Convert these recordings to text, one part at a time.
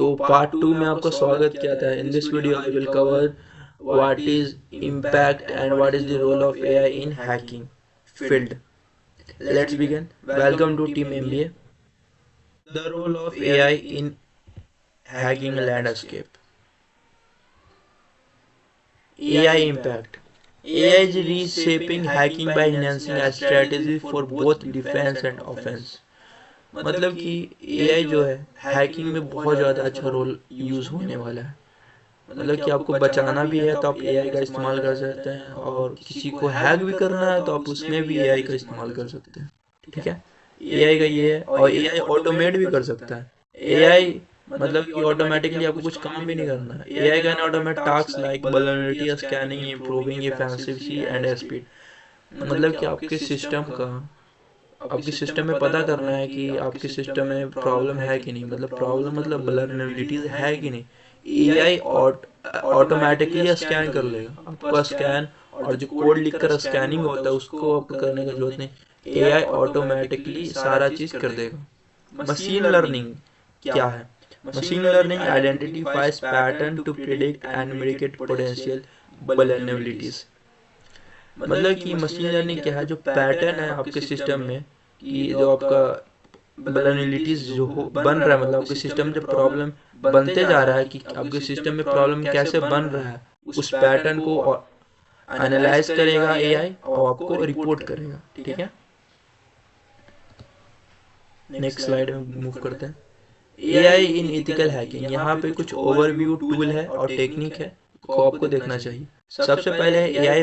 तो पार्ट 2 में आपका स्वागत किया था। In this video I will cover what is impact and what is the role of AI in hacking field. Let's begin. Welcome to team MBA. The role of AI in hacking landscape. AI impact. AI is reshaping hacking by enhancing a strategy for both defense and offense. मतलब कि AI जो है hacking में बहुत ज़्यादा अच्छा role use होने वाला है। मतलब कि आपको बचाना भी है तो आप एआई का इस्तेमाल कर सकते हैं, और किसी को हैक भी करना है तो आप उसमें भी एआई का इस्तेमाल कर सकते हैं। ठीक है, एआई का ये है। और एआई ऑटोमेट भी कर सकता है। एआई मतलब कि ऑटोमेटिकली आपको कुछ काम भी नहीं करना है। AI can automate task like vulnerability scanning, improving efficiency and speed. मतलब कि आपके सिस्टम में पता करना है कि आपके सिस्टम में प्रॉब्लम है कि नहीं, मतलब प्रॉब्लम मतलब वल्नरेबिलिटीज है कि नहीं। एआई ऑटोमेटिकली स्कैन कर लेगा आपका स्कैन, और जो कोड लिखकर स्कैनिंग होता है उसको आपको करने का जरूरत नहीं। एआई ऑटोमेटिकली सारा चीज़ कर देगा। मशीन लर्निंग क्या है? Machine learning identifies pattern to predict and mitigate potential vulnerabilities. मतलब कि मशीन लर्निंग क्या है? जो पैटर्न है आपके सिस्टम में, कि जो आपका वल्नरेबिलिटीज जो बन रहा है, मतलब आपके सिस्टम में जो प्रॉब्लम बनते जा रहा है कि आपके सिस्टम में प्रॉब्लम कैसे बन रहा है, उस पैटर्न को एनालाइज करेगा एआई और आपको रिपोर्ट करेगा। ठीक है, नेक्स्ट स्लाइड में मूव करते हैं। एआई इन एथिकल हैकिंग। यहाँ पे कुछ ओवरव्यू टूल है और टेक्निक है को आपको देखना चाहिए। सबसे पहले है AI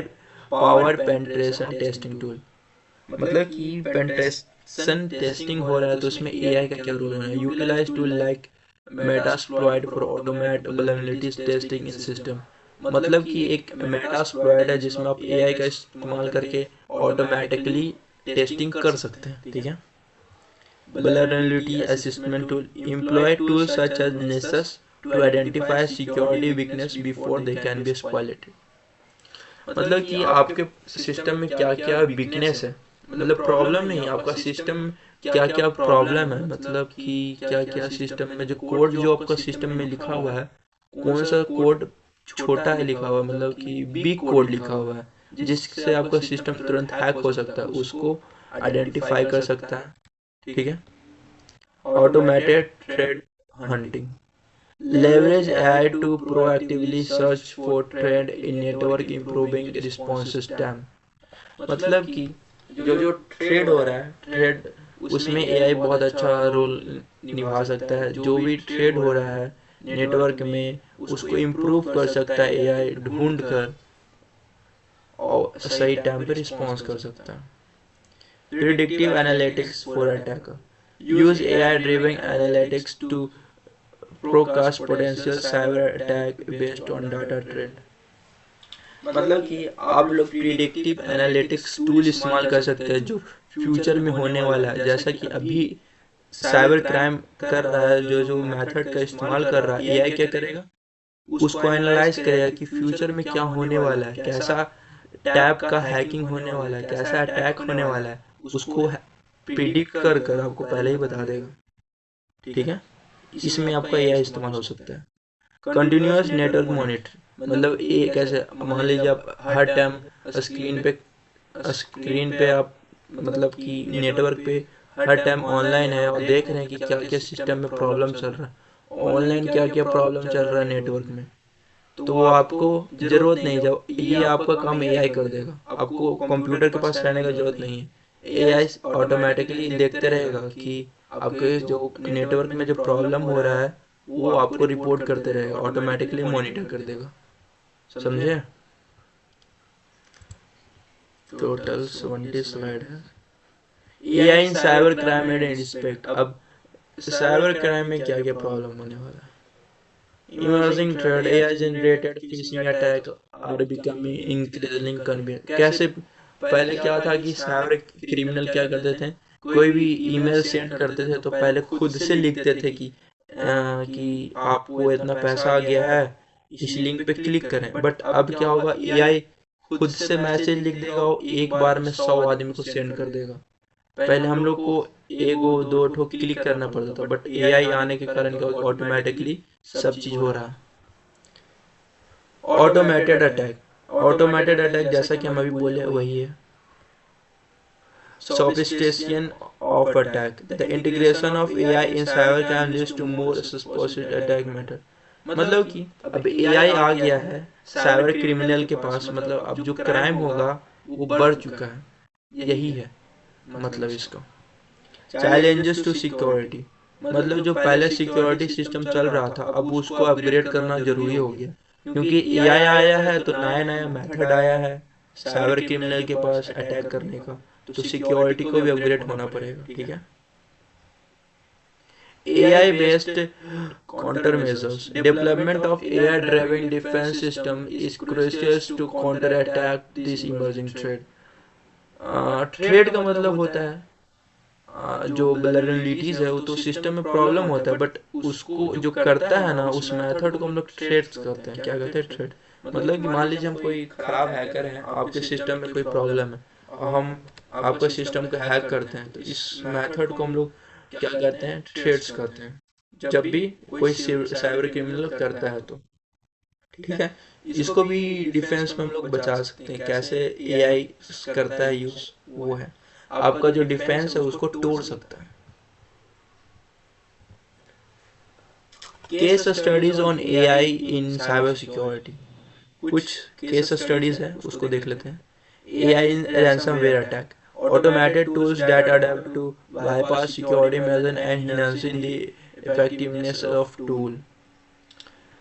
powered penetration testing tool. मतलब कि पेनिट्रेशन टेस्टिंग हो रहा है तो उसमें एआई का क्या रोल है? Utilise tool like Metasploit for automate vulnerabilities testing in system. मतलब कि एक मेटास्प्लॉइट है जिसमें आप एआई का इस्तेमाल करके ऑटोमेटिकली टेस्टिंग कर सकते हैं। ठीक है, vulnerability assessment tool employ tools such as Nessus to identify security weakness before they can be exploited। मतलब कि आपके सिस्टम में क्या क्या वीकनेस है, मतलब प्रॉब्लम नहीं, आपका सिस्टम क्या क्या प्रॉब्लम है, मतलब कि क्या क्या सिस्टम में जो कोड जो आपका सिस्टम में लिखा हुआ है, कौन सा कोड छोटा है लिखा हुआ है, मतलब कि बिग कोड लिखा हुआ है जिससे आपका सिस्टम तुरंत हैक हो सकता है, उसको आइडेंटिफाई कर सकता है। ठीक है, automated threat hunting. Leverage AI to proactively search for threat in network, improving response time। मतलब कि जो जो ट्रेड हो रहा है, ट्रेड उसमें एआई बहुत अच्छा रोल निभा सकता है। जो भी ट्रेड हो रहा है नेटवर्क में उसको इम्प्रूव कर सकता है एआई ढूंढ कर, और सही टाइम पे रिस्पॉन्स कर सकता है। Predictive analytics for attacker. Use AI driven analytics to forecast potential cyber attack based on data trend। मतलब कि आप लोग प्रिडिक्टिव एनालिटिक्स टूल इस्तेमाल कर सकते हैं जो फ्यूचर में होने वाला है। जैसा कि अभी साइबर क्राइम कर रहा है, जो जो मेथड का इस्तेमाल कर रहा है, एआई क्या करेगा? उसको एनालाइज करेगा कि फ्यूचर में क्या होने वाला है, कैसा टैप का हैकिंग होने वाला है, कैसा अटैक होने वाला है, उसको प्रिडिक्ट कर कर आपको पहले ही बता देगा। ठीक है, इसमें आपका एआई इस्तेमाल हो सकता है। Continuous network monitor. मतलब ये कैसे, मान लीजिए आप हर टाइम स्क्रीन पे स्क्रीन पे आप मतलब कि नेटवर्क पे हर टाइम ऑनलाइन है और देख रहे हैं कि क्या क्या सिस्टम में प्रॉब्लम चल रहा है, ऑनलाइन क्या क्या प्रॉब्लम चल रहा है नेटवर्क में, तो वो आपको ज़रूरत नहीं, जब ये आपका काम एआई कर देगा, आपको कंप्यूटर के पास रहने का ज़रूरत नहीं है। एआई ऑटोमेटिकली देखते रहेगा कि आपके जो नेटवर्क में जो प्रॉब्लम हो रहा है वो आपको रिपोर्ट करते रहेगा, ऑटोमेटिकली मॉनिटर कर देगा। समझे? टोटल 70 स्लाइड है। AI in cyber crime and respect. अब साइबर क्राइम में क्या क्या प्रॉब्लम होने वाला है? Emerging thread, AI generated phishing attack are becoming increasingly convenient. कैसे? पहले क्या था कि साइबर क्रिमिनल क्या करते थे, कोई भी ईमेल सेंड करते थे तो पहले खुद से लिखते थे कि आपको इतना पैसा आ गया है, इस लिंक पे क्लिक करें। बट अब क्या होगा, एआई खुद से मैसेज लिख देगा और एक बार में 100 आदमी को सेंड कर देगा। पहले हम लोग को एगो दो ठो क्लिक करना पड़ता था, बट एआई आने के कारण क्या ऑटोमेटिकली सब चीज हो रहा है। ऑटोमेटेड अटैक जैसा कि हम अभी बोले वही है। Sophistication of attack. The integration of AI in cyber crime leads to more sophisticated attack method. मतलब कि अब AI आ गया है साइबर क्रिमिनल के पास, मतलब अब जो क्राइम होगा वो बढ़ चुका है, यही है मतलब इसका। चैलेंजेस टू सिक्योरिटी, मतलब जो पहले सिक्योरिटी सिस्टम चल रहा था अब उसको अपग्रेड करना जरूरी हो गया, क्योंकि AI आया है तो नया नया मेथड आया है साइबर क्रिमिनल के पास अटैक करने का, तो सिक्योरिटी को भी अपग्रेड होना पड़ेगा। ठीक है। AI based countermeasures. Development of AI driven defense system is crucial to counter attack this emerging threat. Thread का मतलब होता है जो वल्नरेबिलिटीज है, वो तो सिस्टम में प्रॉब्लम होता है, बट उसको जो करता है ना उस मेथड को हम लोग थ्रेड्स कहते हैं। क्या कहते हैं? थ्रेड। मतलब कि मान लीजिए हम कोई खराब हैकर हैं, आपके सिस्टम में कोई प्रॉब्लम है और हम आपके सिस्टम को हैक करते हैं, तो इस मेथड को हम लोग क्या कहते हैं? थ्रेड्स कहते हैं, जब भी कोई साइबर क्रिमिनल करता है तो। ठीक है। इसको भी डिफेंस में हम लोग बचा सकते हैं। कैसे एआई करता है यूज, वो है आपका जो डिफेंस है उसको तोड़ सकता है। Case studies on AI in cyber security, कुछ केस स्टडीज है उसको देख लेते हैं। AI in ransomware attack, automated tools that adapt to bypass security measure and enhancing the effectiveness of tool.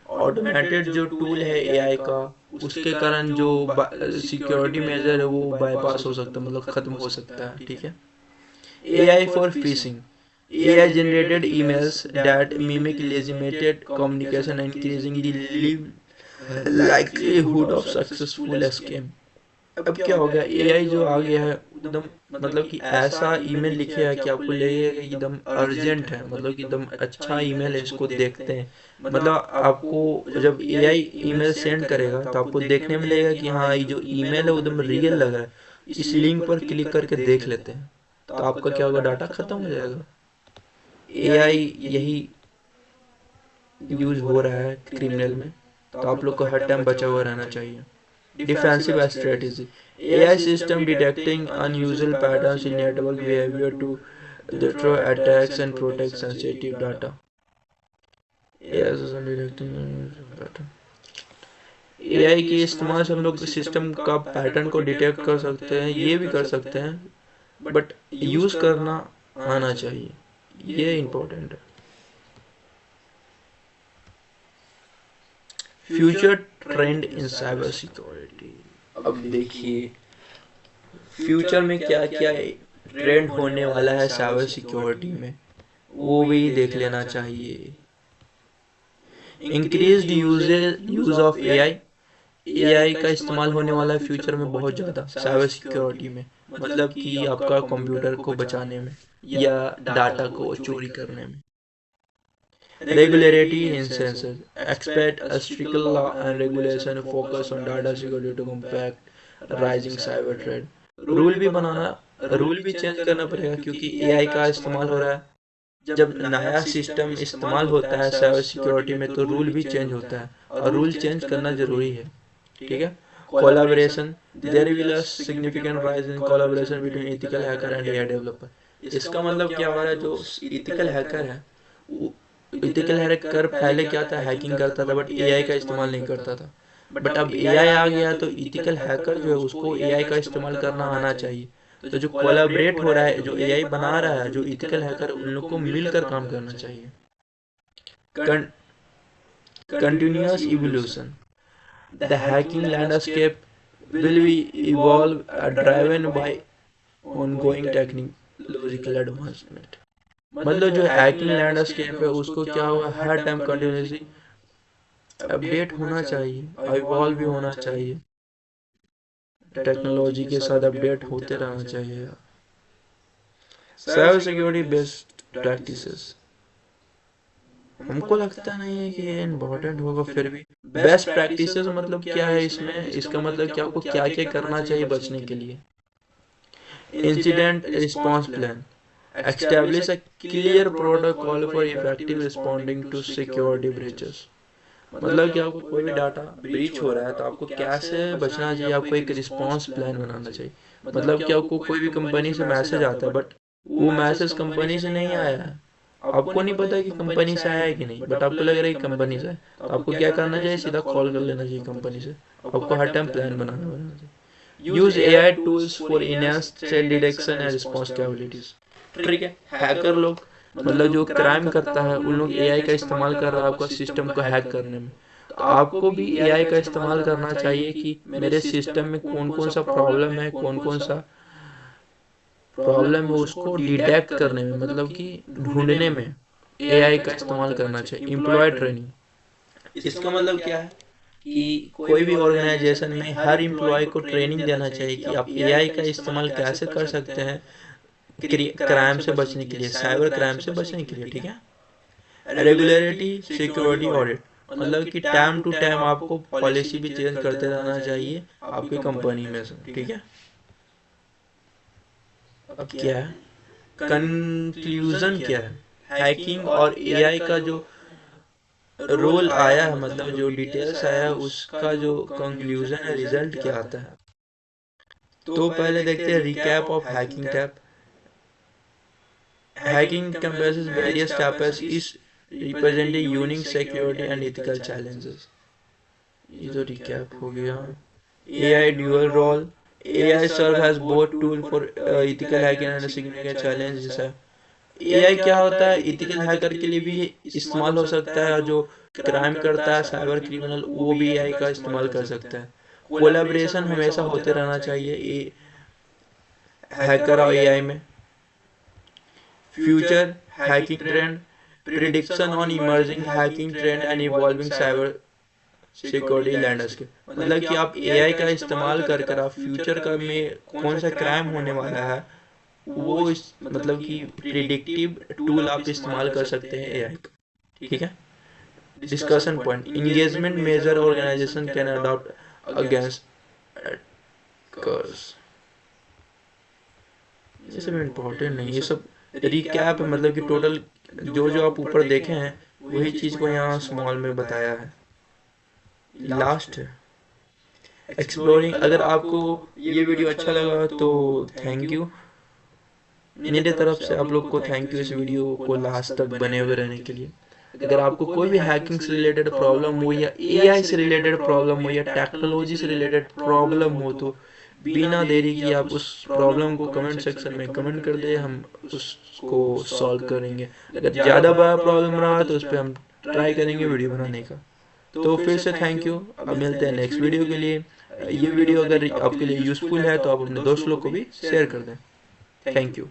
Automated जो टूल है एआई का, उसके कारण जो सिक्योरिटी मेजर है वो बाईपास हो सकता है, मतलब खत्म हो सकता है। ठीक है। AI for fishing, AI generated emails that mimic legitimate communication, increasing the likelihood of successful scam. अब क्या हो गया, AI जो आ गया है एकदम, मतलब कि ऐसा ईमेल लिखे है कि आपको लगेगा कि एकदम अर्जेंट है, मतलब कि एकदम अच्छा ईमेल है, इसको देखते हैं। मतलब आपको जब AI ईमेल सेंड करेगा तो आपको देखने में लगेगा कि हाँ ये जो ईमेल है वो एकदम रियल लग रहा है, इस लिंक पर क्लिक करके देख लेते हैं, तो आपका क्या होगा, डाटा खत्म हो जाएगा। एआई यही यूज हो रहा है क्रिमिनल में, तो आप लोग को हर टाइम बचा हुआ रहना चाहिए। Defensive strategy, AI system detecting unusual patterns in network behaviour to destroy attacks and protect sensitive data. AI system detecting unusual pattern, AI के इस्तेमाल से हम लोग सिस्टम का पैटर्न को डिटेक्ट कर सकते हैं, ये भी कर सकते हैं, बट यूज करना आना चाहिए, ये इम्पोर्टेंट है। फ्यूचर ट्रेंड इन साइबर सिक्योरिटी, अब देखिए फ्यूचर में क्या क्या ट्रेंड होने वाला है साइबर सिक्योरिटी में, वो भी देख लेना चाहिए। Increased use of AI, AI का इस्तेमाल होने वाला है फ्यूचर में बहुत ज़्यादा साइबर सिक्योरिटी में, मतलब कि आपका कंप्यूटर को बचाने में या डाटा को चोरी करने में। Regularity in census. Expect a strict law and regulation focus on data security to combat rising cyber threat. Rule भी बनाना, रूल भी चेंज करना पड़ेगा, क्योंकि एआई का इस्तेमाल हो रहा है। जब नया सिस्टम इस्तेमाल होता है साइबर सिक्योरिटी में तो रूल भी चेंज होता है, और रूल चेंज करना जरूरी है। ठीक है। Collaboration, there will a significant rise in collaboration between ethical hacker and AI developer. इसका मतलब क्या हो रहा है, जो एथिकल हैकर है, इथिकल हैकर पहले क्या था, हैकिंग करता था बट एआई का इस्तेमाल नहीं करता था, बट अब एआई आ गया तो इथिकल हैकर जो है उसको एआई का इस्तेमाल करना आना चाहिए। तो जो कोलैबोरेट हो रहा है, जो एआई बना रहा है, जो इथिकल हैकर, उन लोग को मिलकर काम करना चाहिए। Continuous evolution, the hacking landscape will be evolve driven by ongoing technological advancement। मतलब जो हैकिंग लैंडस्केप है उसको क्या हुआ, हर टाइम कंटिन्यूसली अपडेट होना चाहिए, इवॉल्व भी होना चाहिए, टेक्नोलॉजी के साथ अपडेट होते रहना चाहिए। साइबर सिक्योरिटी बेस्ट प्रैक्टिसेस, हमको लगता नहीं है कि ये इम्पोर्टेंट होगा, फिर भी बेस्ट प्रैक्टिसेस मतलब क्या है इसमें, इसका मतलब क्या, आपको क्या क्या करना चाहिए बचने के लिए। Incident response plan, establish a clear protocol for effective responding to security breaches. मतलब कि आपको कोई भी डाटा ब्रीच हो रहा है तो आपको कैसे बचना चाहिए, आपको एक रिस्पॉन्स प्लान बनाना चाहिए। मतलब कि आपको कोई भी कंपनी से मैसेज आता है बट वो मैसेज कंपनी से नहीं आया है, आपको नहीं पता कि कंपनी से आया है कि नहीं, बट आपको लग रहा है कि कंपनी से है, तो आपको क्या करना चाहिए, सीधा कॉल कर लेना चाहिए कंपनी से। आपको हर टाइम प्लान बनाना चाहिए। Use AI tools for enhanced threat detection and response capabilities. ठीक है, हैकर लोग मतलब जो क्राइम करता है उन लोग AI का इस्तेमाल कर रहा है आपका सिस्टम को हैक करने में। तो आपको भी AI का इस्तेमाल करना चाहिए कि मेरे सिस्टम में कौन कौन सा प्रॉब्लम है, कौन कौन सा प्रॉब्लम है उसको डिटेक्ट करने में, मतलब कि ढूंढने में AI का इस्तेमाल करना चाहिए। एम्प्लॉय ट्रेनिंग, इसका मतलब क्या है कि कोई भी ऑर्गेनाइजेशन में हर एम्प्लॉय को ट्रेनिंग देना चाहिए कि आप AI का इस्तेमाल कैसे कर सकते हैं क्राइम से बचने के लिए, साइबर क्राइम से बचने के लिए। ठीक है। रेगुलरिटी सिक्योरिटी ऑडिट, मतलब कि टाइम टू टाइम आपको पॉलिसी भी चेंज करते रहना चाहिए आपकी कंपनी में से। ठीक है। अब क्या है कंक्लूजन, क्या है हैकिंग और AI का जो रोल आया है, मतलब जो डिटेल्स आया है उसका जो कंक्लूजन है, रिजल्ट क्या आता है। तो पहले देखते हैं recap of hacking tap. Hacking encompasses various types is representing unique security and ethical challenges. ये तो रिकैप हो गया। AI dual role, AI serve as both tool for ethical hacking and significant challenges है। AI क्या होता है, ethical hacker के लिए भी इस्तेमाल हो सकता है, और जो क्राइम करता है साइबर क्रिमिनल वो भी AI का इस्तेमाल कर सकता है। कोलैबोरेशन हमेशा होते रहना चाहिए हैकर और AI में। Future hacking trend, prediction on emerging hacking trend and evolving cyber security landscape, मतलब कि आप AI का इस्तेमाल कर कर आप फ्यूचर का में कौन सा क्राइम होने वाला है वो इस मतलब कि प्रिडिक्टिव टूल आप इस्तेमाल कर सकते हैं AI का। ठीक है। Discussion point, engagement measure organisation can adopt against hackers. ये सब इम्पोर्टेंट नहीं, ये सब रिकैप है, मतलब कि टोटल जो जो आप ऊपर देखे हैं वही चीज़ को यहाँ स्मॉल में बताया है। लास्ट है एक्सप्लोरिंग। अगर आपको ये वीडियो अच्छा लगा तो थैंक यू, मेरे तरफ से आप लोग को थैंक यू इस वीडियो को लास्ट तक बने हुए रहने के लिए। अगर आपको कोई भी हैकिंग से रिलेटेड प्रॉब्लम हो या AI से रिलेटेड प्रॉब्लम हो या टेक्नोलॉजी से रिलेटेड प्रॉब्लम हो तो बिना देरी किए आप उस प्रॉब्लम को कमेंट सेक्शन में कमेंट कर दे, हम उसको सॉल्व करेंगे। अगर ज़्यादा बड़ा प्रॉब्लम रहा तो उस पर हम ट्राई करेंगे वीडियो बनाने का। तो फिर से थैंक यू, अब मिलते हैं नेक्स्ट वीडियो के लिए। ये वीडियो अगर आपके लिए यूज़फुल है तो आप अपने दोस्त लोग को भी शेयर कर दें। Thank you.